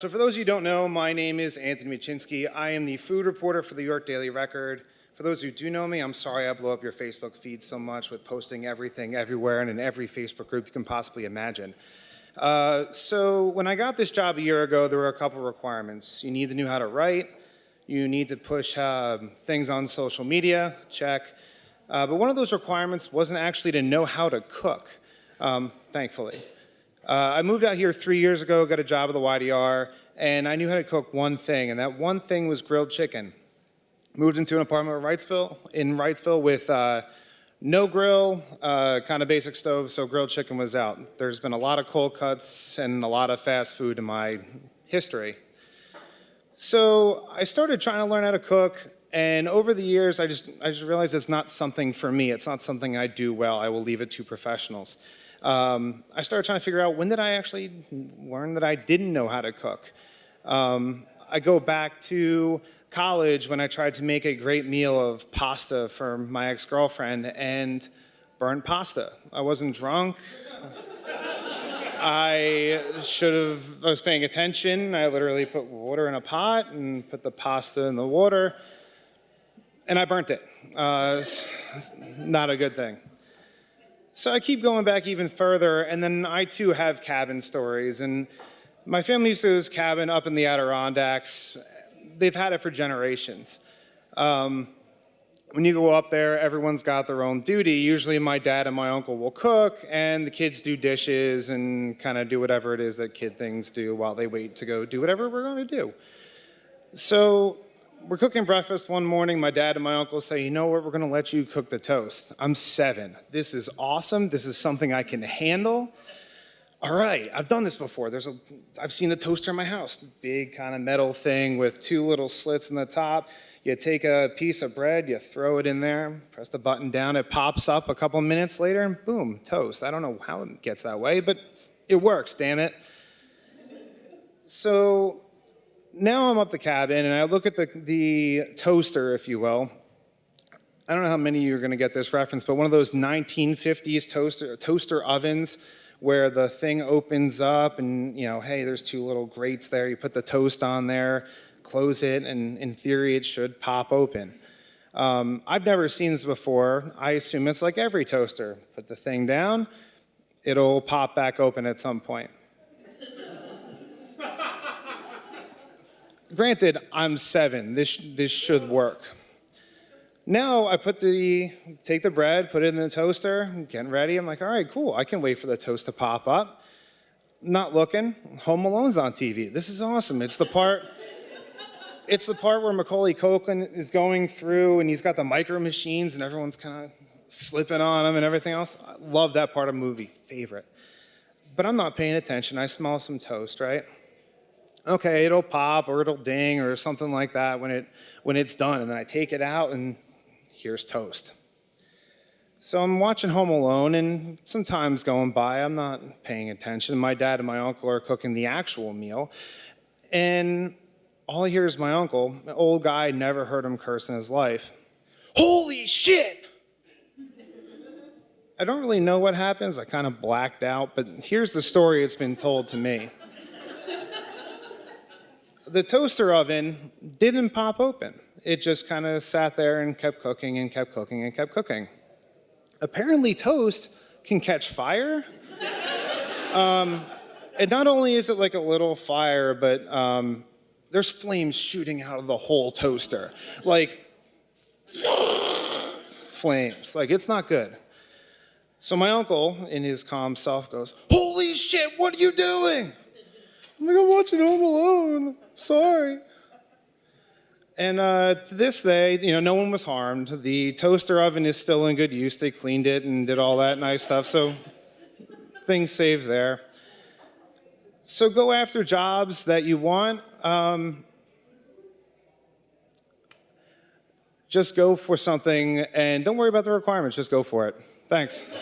So for those of you who don't know, my name is Anthony Machcinski. I am the food reporter for the York Daily Record. For those who do know me, I'm sorry I blow up your Facebook feed so much with posting everything everywhere and in every Facebook group you can possibly imagine. So when I got this job a year ago, there were a couple requirements. You need to know how to write. You need to push things on social media, check. But one of those requirements wasn't actually to know how to cook, thankfully. I moved out here 3 years ago, got a job at the YDR, and I knew how to cook one thing, and that one thing was grilled chicken. Moved into an apartment in Wrightsville with no grill, kind of basic stove, so grilled chicken was out. There's been a lot of cold cuts and a lot of fast food in my history. So I started trying to learn how to cook, and over the years, I just realized it's not something for me. It's not something I do well. I will leave it to professionals. I started trying to figure out, when did I actually learn that I didn't know how to cook? I go back to college when I tried to make a great meal of pasta for my ex-girlfriend and burnt pasta. I wasn't drunk. I was paying attention. I literally put water in a pot and put the pasta in the water, and I burnt it. It's not a good thing. So I keep going back even further, and then I too have cabin stories. And my family used to have this cabin up in the Adirondacks. They've had it for generations. When you go up there, everyone's got their own duty. Usually my dad and my uncle will cook, and the kids do dishes and kind of do whatever it is that kid things do while they wait to go do whatever we're going to do. So we're cooking breakfast one morning. My dad and my uncle say, you know what, we're going to let you cook the toast. I'm 7. This is awesome. This is something I can handle. All right, I've done this before. I've seen the toaster in my house, big kind of metal thing with 2 little slits in the top. You take a piece of bread, you throw it in there, press the button down, it pops up a couple minutes later, and boom, toast. I don't know how it gets that way, but it works, damn it. So now I'm up the cabin, and I look at the toaster, if you will. I don't know how many of you are going to get this reference, but one of those 1950s toaster ovens where the thing opens up and, you know, hey, there's 2 little grates there. You put the toast on there, close it, and in theory, it should pop open. I've never seen this before. I assume it's like every toaster. Put the thing down, it'll pop back open at some point. Granted, I'm 7. This should work. Now I take the bread, put it in the toaster, I'm getting ready. I'm like, all right, cool. I can wait for the toast to pop up. Not looking. Home Alone's on TV. This is awesome. It's the part where Macaulay Culkin is going through and he's got the micro machines and everyone's kind of slipping on him and everything else. I love that part of the movie. Favorite. But I'm not paying attention. I smell some toast, right? Okay, it'll pop or it'll ding or something like that when it's done. And then I take it out and here's toast. So I'm watching Home Alone, and some time's going by. I'm not paying attention. My dad and my uncle are cooking the actual meal. And all I hear is my uncle, an old guy, never heard him curse in his life. Holy shit! I don't really know what happens. I kind of blacked out, but here's the story it's been told to me. The toaster oven didn't pop open. It just kind of sat there and kept cooking and kept cooking and kept cooking. Apparently toast can catch fire. And not only is it like a little fire, but there's flames shooting out of the whole toaster. Like, flames. Like, it's not good. So my uncle, in his calm self, goes, holy shit, what are you doing? I'm like, I'm watching Home Alone. Sorry. And to this day, you know, no one was harmed. The toaster oven is still in good use. They cleaned it and did all that nice stuff, so things saved there. So go after jobs that you want. Just go for something, and don't worry about the requirements. Just go for it. Thanks.